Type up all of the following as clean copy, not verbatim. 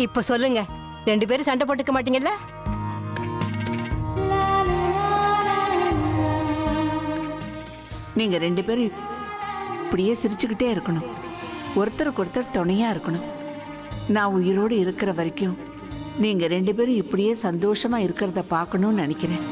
இப்ப சொல்லுங்க, 2 பேரும் சண்டை போட்டுக்க மாட்டீங்கல்ல? நீங்க 2 பேரும் இப்படியே சிரிச்சுக்கிட்டே இருக்கணும். ஒருத்தருக்கு ஒருத்தர் துணையா இருக்கணும். நான் உயிரோடு இருக்கிற வரைக்கும் நீங்க 2 பேரும் இப்படியே சந்தோஷமா இருக்கிறத பார்க்கணும்னு நினைக்கிறேன்.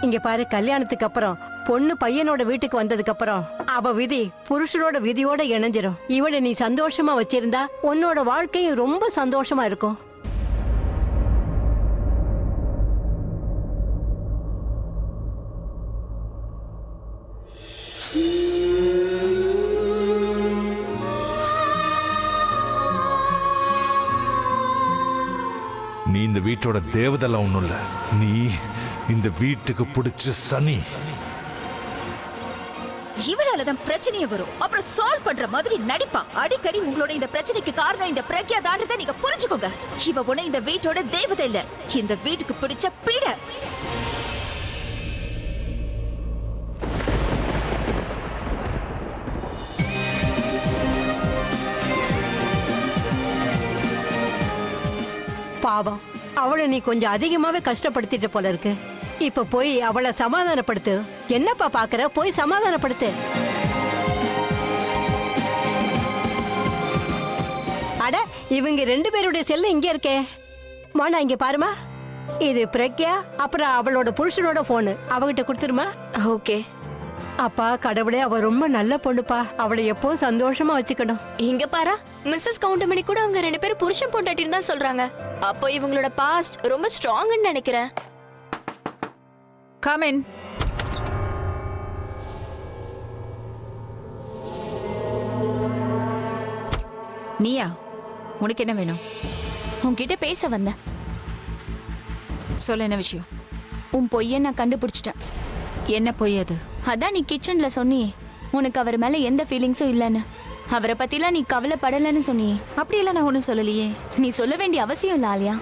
இங்க பாரு, கல்யாணத்துக்கு அப்புறம் பொண்ணு பையனோட வீட்டுக்கு வந்ததுக்கு அப்புறம் அவ விதி புருஷனோட விதியோட இணைஞ்சிரும். இவளை நீ சந்தோஷமா வச்சிருந்தா உன்னோட வாழ்க்கையும் ரொம்ப சந்தோஷமா இருக்கும். நீ இந்த வீட்டோட தேவதெல்லாம் ஒண்ணும் இல்ல, நீ இந்த வீட்டுக்கு பிடிச்ச சனி. இவளாலதான் பிரச்சனையே வரும். அப்புறம் சால்வ் பண்ற மாதிரி நடிப்பா. அடிக்கடி உங்களோட இந்த பிரச்சனைக்கு காரணம் இந்த பிரக்யா தான்றதை நீங்க புரிஞ்சுக்கோங்க. இவ உன இந்த வீட்டோட தேவதை இல்ல, இந்த வீட்டுக்கு பிடிச்ச பீட. பாவம், அவளை நீ கொஞ்சம் அதிகமாவே கஷ்டப்படுத்திட்ட போல இருக்கு. இப்ப போய் அவளை சமாதானப்படுத்து. என்னப்பா பாக்குற, போய் சமாதானப்படுத்து. அட, இவங்க 2 பேருடைய செல்லு இங்க இருக்கே. மானா, இங்க பாருமா. இது பிரக்யா, அப்புறம் அவளோட புருஷனோட போனு. அவகிட்ட கொடுத்துருமா. ஓகே. அப்பா கடவுளே, அவ ரொம்ப நல்ல பொண்ணுப்பா. அவளை எப்பவும் சந்தோஷமா வச்சுக்கணும். இங்க பாரா, மிஸ்ஸஸ் கவுண்டமணி கூட அவங்க 2 பேரும் புருஷன் பொண்டாட்டின்னு தான் சொல்றாங்க. அப்போ இவங்களோட பாஸ்ட் ரொம்ப ஸ்ட்ராங்னு நினைக்கிறேன். Come in. நீயா? உனக்கு என்ன வேணும்? உன்கிட்ட பேச வந்தேன். சொல்ல, என்ன விஷயம்? உன் பொய்ய நான் கண்டுபிடிச்சிட்டேன். என்ன பொய் அது? அதான் நீ கிச்சன்ல சொன்னியே உனக்கு அவர் மேல எந்த ஃபீலிங்ஸும் இல்லைன்னு. அவரை பத்திலாம் நீ கவலைப்படலன்னு சொன்னியே. அப்படியெல்லாம் நான் ஒன்றும் சொல்லலையே. நீ சொல்ல வேண்டிய அவசியம் இல்ல ஆலியா.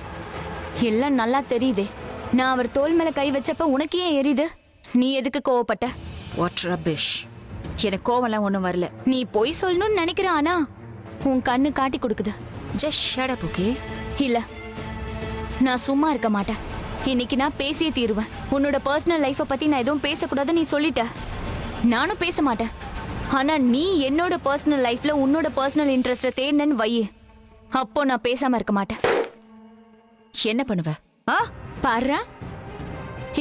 எல்லாம் நல்லா தெரியுதே. நான் அவர் தோல் மேல கை வச்சப்ப உனக்கு ஏன் எரியுது? நீ எதுக்கு கோவப்பட்ட? What rubbish. எனக்கு கோவம்லாம் ஒன்றும் வரல. நீ பொய் சொல்லணும்னு நினைக்கிற, ஆனா உன் கண்ணு காட்டி கொடுக்குது. Just shut up, okay? இல்ல, நான் சும்மா இருக்க மாட்டேன். இன்னைக்கு நான் பேசியே தீருவேன். உன்னோட பர்சனல் லைஃபை பத்தி நான் எதுவும் பேசக்கூடாதுன்னு நீ சொல்லிட்ட. நானும் பேச மாட்டேன். ஆனா நீ என்னோட பர்சனல் லைஃப்ல உன்னோட பர்சனல் இன்ட்ரெஸ்ட தேடினு வை, அப்போ நான் பேசாம இருக்க மாட்டேன். என்ன பண்ணுவ? பாரு,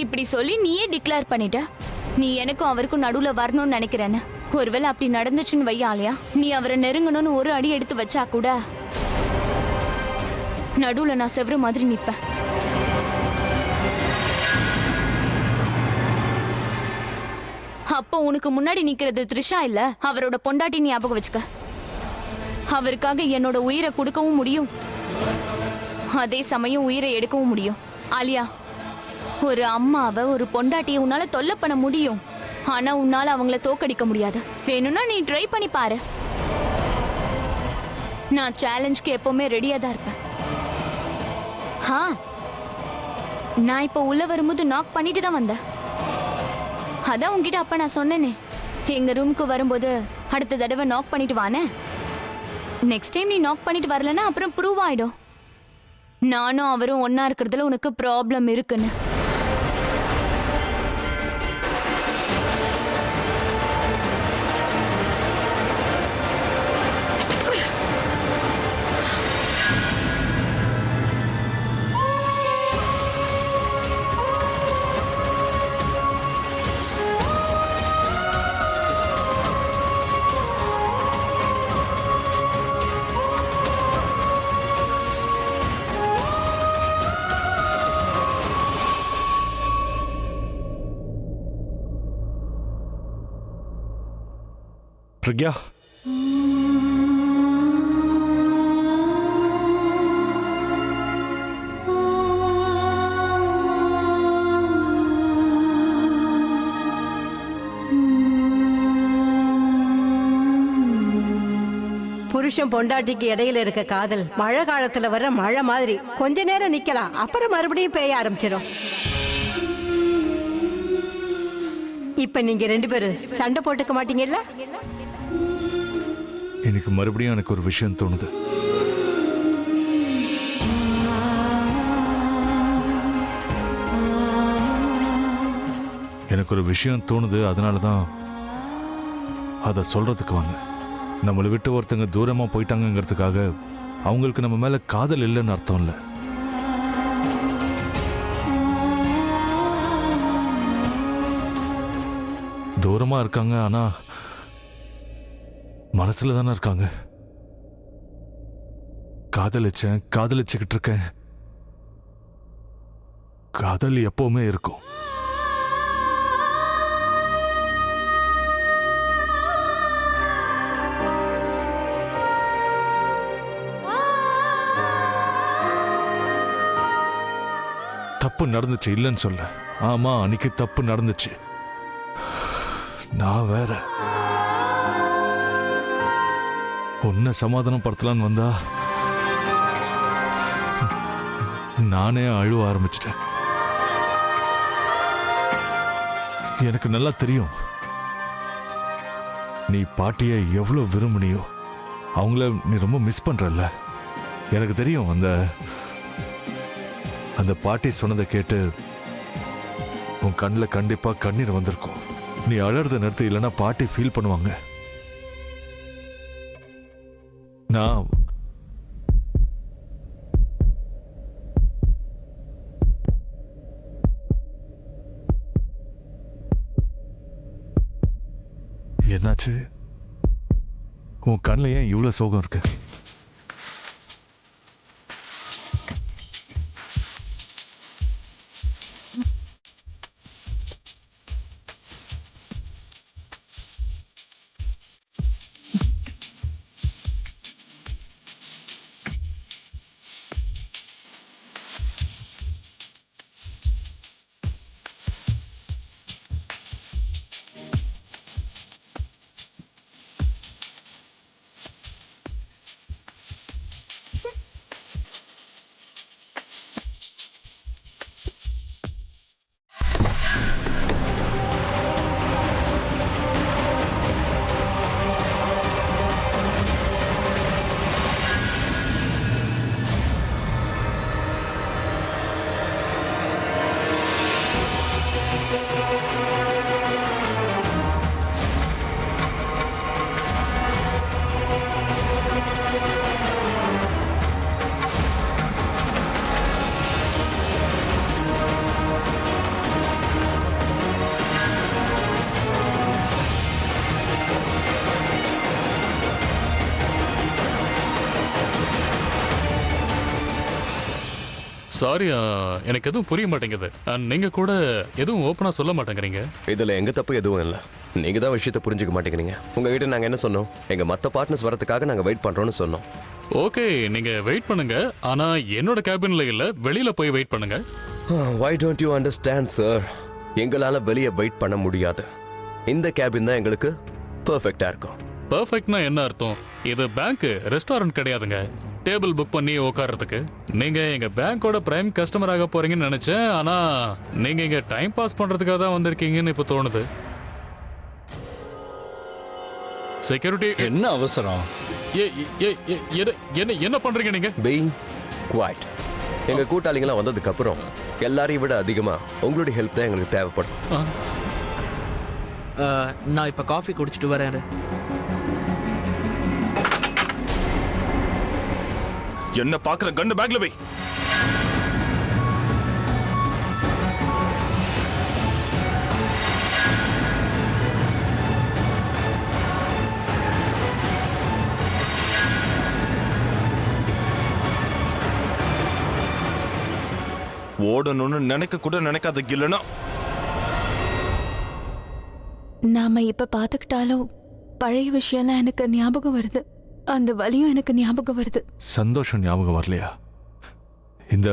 இப்படி சொல்லி நீயே டிக்ளேர் பண்ணிட்ட நீ எனக்கும் அவருக்கும் நடுவுல வரணும்னு நினைக்கிறேன்னு. ஒருவேளை அப்படி நடந்துச்சுன்னு வையாலையா, நீ அவரை நெருங்கணும்னு ஒரு அடி எடுத்து வச்சா கூட நடுவுல நான் செவரு மாதிரி நிப்பேன். அப்போ உனக்கு முன்னாடி நிக்கிறது த்ரிஷா இல்ல, அவரோட பொண்டாட்டி ஞாபகம் வச்சுக்க. அவருக்காக என்னோட உயிரை கொடுக்கவும் முடியும், அதே சமயம் உயிரை எடுக்கவும் முடியும். ஆலியா, ஒரு அம்மாவை ஒரு பொண்டாட்டியை உன்னால தொல்லை பண்ண முடியும், ஆனா உன்னால அவங்கள தோக்கடிக்க முடியாது. வேணும்னா நீ ட்ரை பண்ணி பாரு. நான் சேலஞ்சுக்கு எப்பவுமே ரெடியா தான் இருப்பேன். நான் இப்ப உள்ள வரும்போது நாக் பண்ணிட்டு தான் வந்தேன். அதான் உன்கிட்ட அப்ப நான் சொன்னேனே, எங்க ரூமுக்கு வரும்போது அடுத்த தடவை நாக் பண்ணிட்டு வானே. நெக்ஸ்ட் டைம் நீ நாக் பண்ணிட்டு வரலன்னா அப்புறம் ப்ரூவ் ஆயிடும் நானும் அவரும் ஒன்னா இருக்கிறதுல உனக்கு ப்ராப்ளம் இருக்குன்னு. பிரக்யா, புருஷன் பொண்டாட்டிக்கு இடையில இருக்க காதல் மழை காலத்துல வர மழை மாதிரி கொஞ்ச நேரம் நிக்கலாம், அப்புறம் மறுபடியும் பெய்ய ஆரம்பிச்சிடும். இப்ப நீங்க 2 பேரும் சண்டை போட்டுக்க மாட்டீங்கல்ல? எனக்கு மறுபடியும் எனக்கு ஒரு விஷயம் தோணுது. எனக்கு ஒரு விஷயம் தோணுது, அதனால தான் அதை சொல்றதுக்கு வந்தேன். நம்மளை விட்டு ஒருத்தங்க தூரமா போயிட்டாங்கிறதுக்காக அவங்களுக்கு நம்ம மேல காதல் இல்லைன்னு அர்த்தம் இல்லை. தூரமா இருக்காங்க, ஆனா மனசுல தானே இருக்காங்க. காதலிச்சேன், காதலிச்சுக்கிட்டு இருக்கேன். காதல் எப்பவுமே இருக்கும். தப்பு நடந்துச்சு, இல்லைன்னு சொல்ல. ஆமா, அன்னைக்கு தப்பு நடந்துச்சு. நான் வேற உன்னை சமாதானம் படுத்தலான்னு வந்தா நானே அழுவ ஆரம்பிச்சிட்டேன். எனக்கு நல்லா தெரியும் நீ பாட்டியை எவ்வளவு விரும்பினியோ, அவங்கள நீ ரொம்ப மிஸ் பண்றல்ல. எனக்கு தெரியும் அந்த பாட்டி சொன்னதை கேட்டு உன் கண்ணில் கண்டிப்பா கண்ணீர் வந்திருக்கும். நீ அழறத நிறுத்து, இல்லைன்னா பாட்டி ஃபீல் பண்ணுவாங்க. நான் என்னாச்சு? உன் கண்ணில் ஏன் இவ்வளவு சோகம் இருக்கு? சாரி, எனக்கு எதுவும் புரிய மாட்டேங்குது. நீங்க கூட எதுவும் ஓப்பனா சொல்ல மாட்டேங்கிறீங்க. இதுல எங்க தப்பு எதுவும் இல்ல. நீங்க தான் விஷயத்தை புரிஞ்சுக்க மாட்டேங்கிறீங்க. உங்ககிட்ட நாங்க என்ன சொன்னோம்? எங்க மத்த பார்ட்னர்ஸ் வரதுக்காக நாங்க வெயிட் பண்றோம்னு சொன்னோம். ஓகே, நீங்க வெயிட் பண்ணுங்க. ஆனா என்னோட கேபின்ல இல்ல, வெளியில போய் வெயிட் பண்ணுங்க. Why don't you understand, sir? எங்களால வெளியே வெயிட் பண்ண முடியாது. இந்த கேபின் தான் எங்களுக்கு பெர்ஃபெக்ட்டா இருக்கும். பெர்ஃபெக்ட்னா என்ன அர்த்தம்? இது பேங்க், ரெஸ்டாரண்ட் கிடையாதுங்க. டேபிள் புக் பண்ணி உட்கார்றதுக்கு. நீங்க எங்க பேங்கோட பிரைம் கஸ்டமராக போறீங்கன்னு நினைச்சேன். ஆனா நீங்க இங்க டைம் பாஸ் பண்றதுக்காக தான் வந்திருக்கீங்கன்னு இப்ப தோணுது. செக்யூரிட்டி, என்ன அவசரம்? என்ன பண்றீங்க நீங்க? Being quiet. எங்க கூட்டாளிங்களாம் வந்ததுக்கு அப்புறம் எல்லாரையும் விட அதிகமா உங்களுடைய ஹெல்ப் தான் எங்களுக்கு தேவைப்படும். நான் இப்ப காஃபி குடிச்சிட்டு வரேன். என்ன பாக்குற? கண்ணு பேக்ல வை. ஓடணும்னு நினைக்க கூட நினைக்காத இல்லைன்னா நாம இப்ப பாத்துக்கிட்டாலும் பழைய விஷயம்லாம் எனக்கு ஞாபகம் வருது. அந்த வலியும் எனக்கு ஞாபகம் வருது. சந்தோஷம் ஞாபகம் வரலையா? இந்த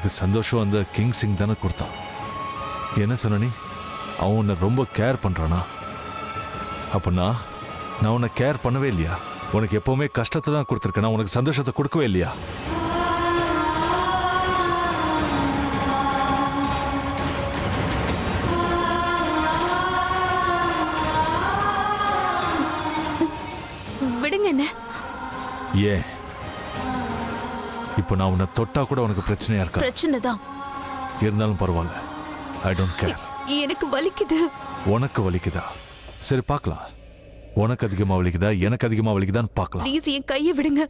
உனக்கு சந்தோஷம் அந்த கிங் சிங் தானே கொடுத்தான். என்ன சொன்ன நீ? அவன் உன்னை ரொம்ப கேர் பண்றானா? அப்படின்னா நான் உன்னை கேர் பண்ணவே இல்லையா? உனக்கு எப்பவுமே கஷ்டத்தை தான் கொடுத்துருக்கேன், நான் உனக்கு சந்தோஷத்தை கொடுக்கவே இல்லையா? விடுங்க என்ன. ஏன் இப்போ நான் உன்னை தொட்டா கூட உனக்கு பிரச்சனையா இருக்கா? பிரச்சனை தான். இருந்தாலும் பரவாயில்ல, ஐ டோன்ட் கேர். எனக்கு வலிக்குது. உனக்கு வலிக்குதா? சரி பார்க்கலாம். உனக்கு அதிகமா வலிக்குதா எனக்கு அதிகமா வலிக்குதான்னு பார்க்கலாம். ப்ளீஸ் என் கையை விடுங்க.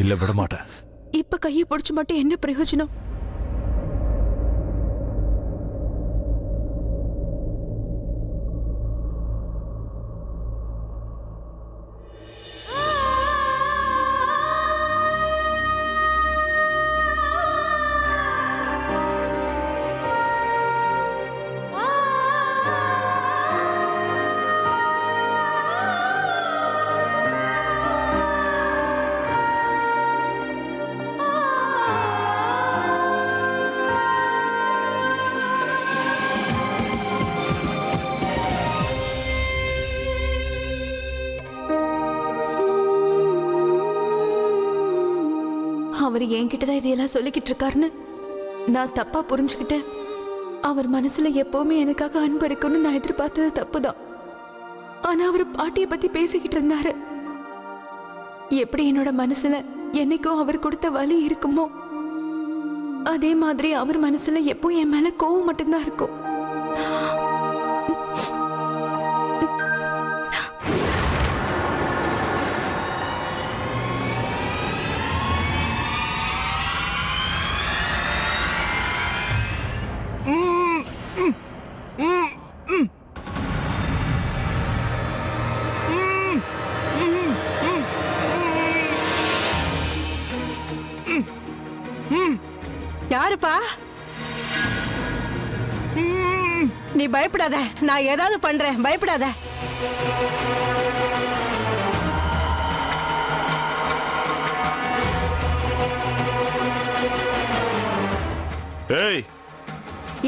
இல்ல விட மாட்டேன். இப்ப கையை பிடிச்சு மட்டும் என்ன பிரயோஜனம்? அவர் என்கிட்டதான் இதையெல்லாம் சொல்லிக்கிட்டு இருக்காருன்னு நான் தப்பா புரிஞ்சுக்கிட்டேன். அவர் மனசுல எப்பவுமே எனக்காக அன்பு இருக்குன்னு நான் எதிர்பார்த்தது தப்புதான். ஆனா அவர் பாட்டியை பத்தி பேசிக்கிட்டு இருந்தாரு. எப்படி என்னோட மனசுல என்னைக்கும் அவர் கொடுத்த வலி இருக்குமோ அதே மாதிரி அவர் மனசுல எப்போ என் மேல கோவம் மட்டும்தான் இருக்கும். யாருப்பா? நீ பயப்படாத, நான் ஏதாவது பண்றேன், பயப்படாத. ஏய்,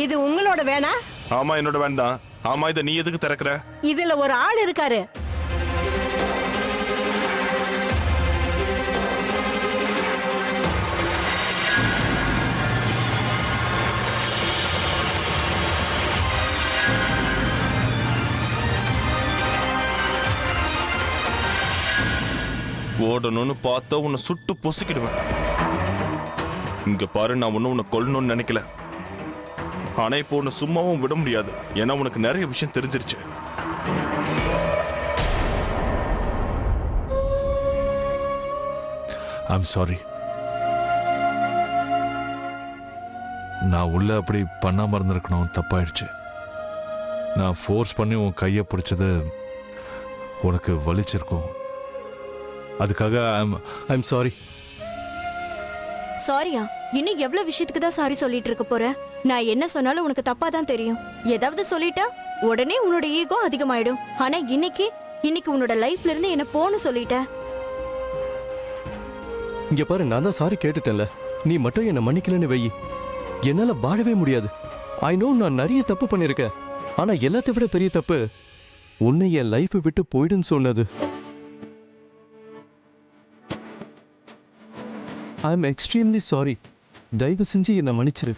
இது உங்களோட வேணா? ஆமா என்னோட வேண்டாம். ஆமா இதை நீ எதுக்கு திறக்கிற? இதுல ஒரு ஆள் இருக்காரு. ஓடணும்னு பார்த்தா உன்னை சுட்டு பொசுக்கிடுவேன். இங்க பாரு, நான் உன்னை கொல்லணும்னு நினைக்கல. ஆனா இப்போ உன்னை சும்மாவும் விட முடியாது. ஏன்னா உனக்கு நிறைய விஷயம் தெரிஞ்சிருச்சு. I'm sorry. நான் உள்ள அப்படி பண்ணாம இருந்திருக்கணும், தப்பாயிடுச்சு. நான் ஃபோர்ஸ் பண்ணி உன் கையை பிடிச்சது உனக்கு வலிச்சிருக்கும். அதுக்காக ஐம் சாரி. சாரியா? இன்னும் எவ்வளவு விஷயத்துக்கு தான் சாரி சொல்லிட்டு இருக்க போற? நான் என்ன சொன்னாலும் உனக்கு தப்பா தான் தெரியும். ஏதாவது சொல்லிட்டா உடனே உன்னோட ஈகோ அதிகமாயிடும். ஆனா இன்னைக்கு உன்னோட லைஃப்ல இருந்து என்ன போன்னு சொல்லிட்ட. இங்க பாரு, நான் தான் சாரி கேட்டுட்டேன்ல. நீ மட்டும் என்ன மன்னிக்கலன்னு வெயி, என்னால வாழவே முடியாது. ஐ நோ நான் நிறைய தப்பு பண்ணிருக்கேன். ஆனா எல்லாத்தை விட பெரிய தப்பு உன்னை என் லைஃப் விட்டு போயிடுன்னு சொன்னது. I am extremely sorry. தயவு செஞ்சு என்னை மன்னிச்சிரு.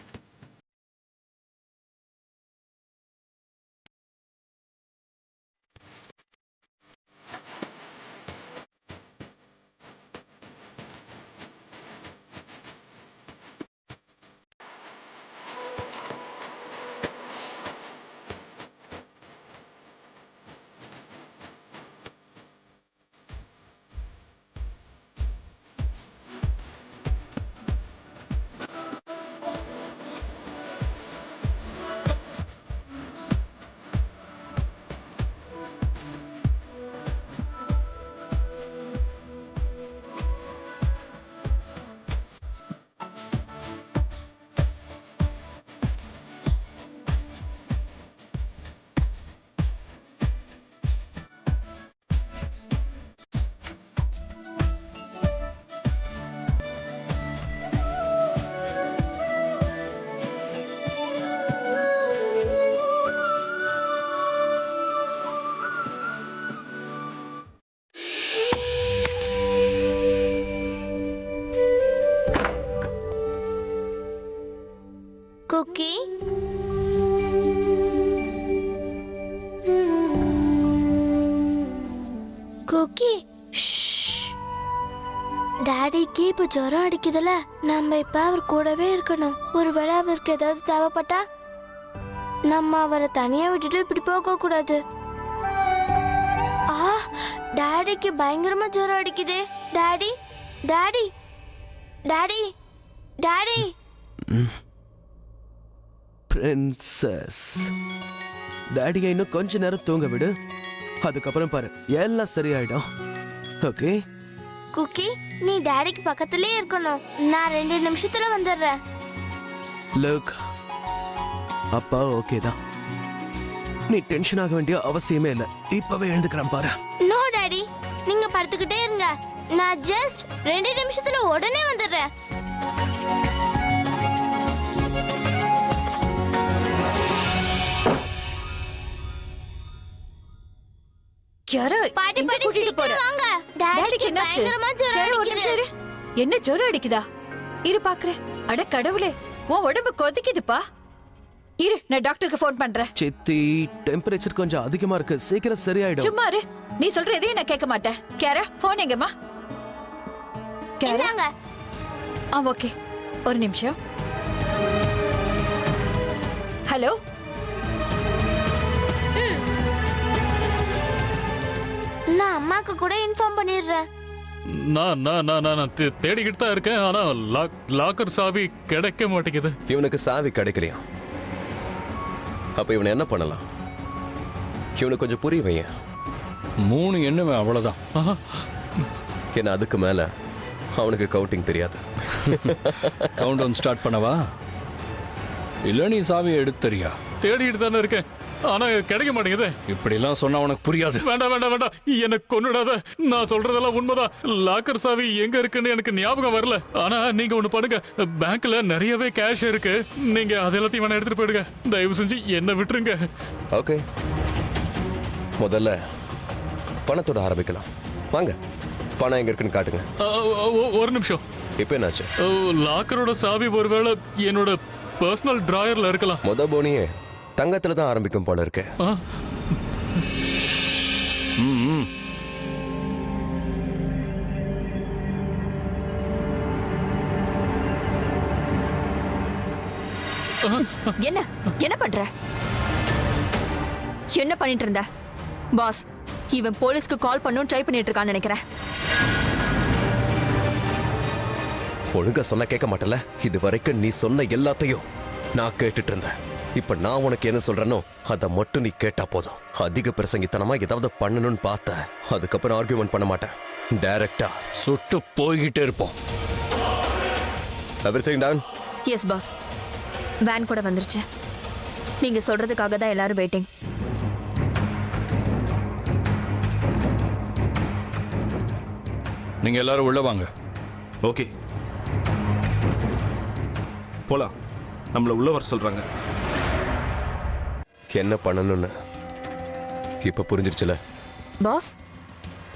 குக்கி டாடிக்கு இப்ப ஜுரம் அடிக்குதுல, நம்ம இப்ப அவர் கூடவே இருக்கணும். ஒருவேளை அவருக்கு ஏதாவது தேவைப்பட்டா நம்ம அவரை தனியா விட்டுட்டு இப்படி போக கூடாது. டாடிக்கு பயங்கரமா ஜுரம் அடிக்குதே. Daddy daddy daddy daddy. Princess, டாடியை இன்னும் கொஞ்ச நேரம் தூங்க விடு. அதுக்கப்புறம் பாரு, எல்லாம் சரியாயிடும். ஓகே குக்கி, நீ டாடிக்கு பக்கத்துலயே இருக்கணும். நான் 2 நிமிஷத்துல வந்துடுறேன். லுக், அப்பா ஓகே தான். நீ டென்ஷன் ஆக வேண்டிய அவசியமே இல்லை. இப்பவே எழுந்துக்கிறேன் பாரு. நோ டாடி, நீங்க படுத்துக்கிட்டே இருங்க. நான் ஜஸ்ட் 2 நிமிஷத்துல உடனே வந்துடுறேன். பாட்டி பாட்டி சீக்கிரம் வாங்க. டாடிக்கு பயங்கரமா ஜுரம் அடிக்குது. என்ன ஜுரம் அடிக்குதா? இரு பாக்குறேன். அட கடவுளே, உன் உடம்பு கொதிக்குதுப்பா. இரு, நான் டாக்டருக்கு ஃபோன் பண்றேன். சித்தி, டெம்பரேச்சர் கொஞ்சம் அதிகமா இருக்கு. சீக்கிரம் சரியாயிடும். சும்மா இரு, நீ சொல்ற எதையும் நான் கேட்க மாட்டேன். கேரா, ஃபோன் எங்கம்மா? இந்தாங்க. ஓகே, ஒரு நிமிஷம். ஹலோ, நான் அம்மாக்கு கூட இன்ஃபார்ம் பண்ணிடுறேன். நான் தேடிக்கிட்டு தான் இருக்கேன். ஆனா லாக்கர் சாவி கிடைக்க மாட்டேங்குது. இவனுக்கு சாவி கிடைக்கலையா? அப்ப இவனை என்ன பண்ணலாம்? இவனுக்கு கொஞ்சம் புரிய வைய. 3 எண்ணுவேன், அவ்வளவுதான். ஏன்னா அதுக்கு மேல அவனுக்கு கவுண்டிங் தெரியாது. கவுண்ட் டவுன் ஸ்டார்ட் பண்ணவா? இல்ல நீ சாவியை எடுத்துறியா? தேடிக்கிட்டு தானே இருக்கேன், ஆனா கிடைக்க மாட்டேங்குது. இப்படி எல்லாம் சொன்னா உனக்கு புரியாது. வேண்டாம் வேண்டாம் வேண்டாம், எனக்கு கொன்னுடாத. நான் சொல்றதெல்லாம் உண்மைதான். லாக்கர் சாவி எங்க இருக்குன்னு எனக்கு ஞாபகம் வரல. ஆனா நீங்க ஒண்ணு பண்ணுங்க, பேங்க்ல நிறையவே கேஷ் இருக்கு. நீங்க அது எல்லாத்தையும் வேணா எடுத்துட்டு போயிடுங்க. தயவு செஞ்சு என்ன விட்டுருங்க. ஓகே, முதல்ல பணத்தோட ஆரம்பிக்கலாம். வாங்க, பணம் எங்க இருக்குன்னு காட்டுங்க. ஒரு நிமிஷம். இப்ப என்னாச்சு? லாக்கரோட சாவி ஒருவேளை என்னோட பர்சனல் டிராயர்ல இருக்கலாம். முத போனியே தங்கத்துல தான் ஆரம்பிக்கும் போல இருக்கு. என்ன என்ன பண்ற? என்ன பண்ணிட்டு இருந்த? பாஸ், இவன் போலீஸ்க்கு கால் பண்ணனும் ட்ரை பண்ணிட்டு இருக்கான்னு நினைக்கிறேன். ஒழுங்கா சொன்ன கேட்க மாட்டல. இது வரைக்கும் நீ சொன்ன எல்லாத்தையும் நான் கேட்டுட்டு இருந்தேன். இப்ப நான் உனக்கு என்ன சொல்றேனோ அதை மட்டும் நீ கேட்டா போதும். அதிக பிரசங்கித்தனமா ஏதாவது பண்ணணும்னு பார்த்த, அதுக்கப்புறம் ஆர்கியூமெண்ட் பண்ண மாட்டேன். டைரக்டா சுட்டு போய்கிட்டே இருப்போம். Everything done? Yes boss, van கூட வந்துருச்சு. நீங்க சொல்றதுக்காக தான் எல்லாரும் வெயிட்டிங். நீங்க எல்லாரும் உள்ள வாங்க. ஓகே, போலாம். நம்மள உள்ள வர சொல்றாங்க. என்ன பண்ணணும்னு இப்ப புரிஞ்சிருச்சுல? பாஸ்,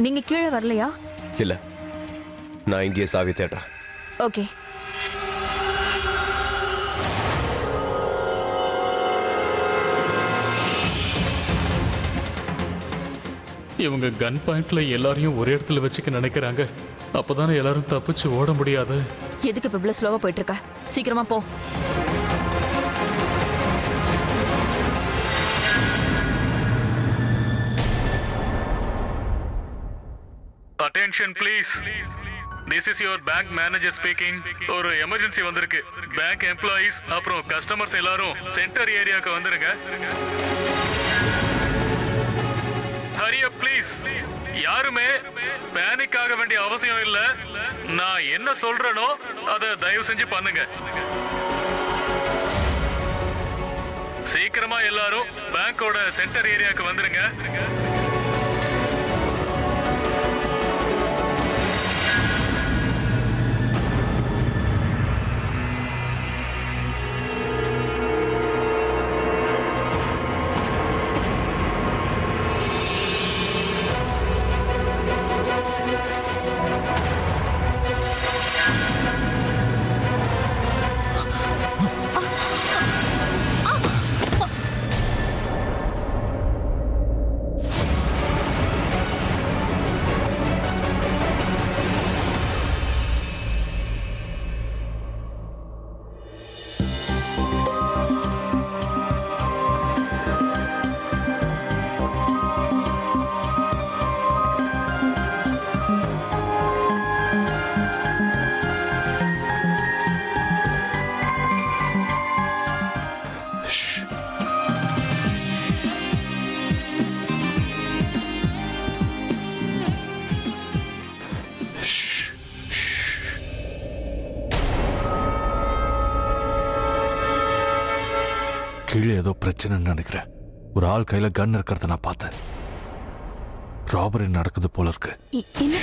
நீங்க கீழே வரலையா? இல்ல, நான் இங்கேயே சாவி தேடுறேன். ஓகே. இவங்க கன் பாயிண்ட்ல எல்லாரையும் ஒரே இடத்துல வச்சுக்க நினைக்கிறாங்க. அப்பதானே எல்லாரும் தப்பிச்சு ஓட முடியாது. எதுக்கு இப்ப இவ்வளவு ஸ்லோவா போயிட்டு இருக்க? சீக்கிரமா போ. Attention please. This is your bank manager speaking. ஒரு எமர்ஜென்சி வந்திருக்கு. பேங்க் எம்ப்ளாயீஸ் அப்புறம் கஸ்டமர்ஸ் எல்லாரும் சென்டர் ஏரியாக்கு வந்துருங்க. Hurry up please. யாருமே பேனிக் ஆக வேண்டிய அவசியம் இல்ல. நான் என்ன சொல்றேனோ அதை தயவு செஞ்சு பண்ணுங்க. சீக்கிரமா எல்லாரும் பேங்கோட சென்டர் ஏரியாக்கு வந்துருங்க. கீழே ஏதோ பிரச்சனைன்னு நினைக்கிறேன். ஒரு ஆள் கையில கன் இருக்கிறத நான் பார்த்தேன். ராபரி நடக்குது போல இருக்கு. என்ன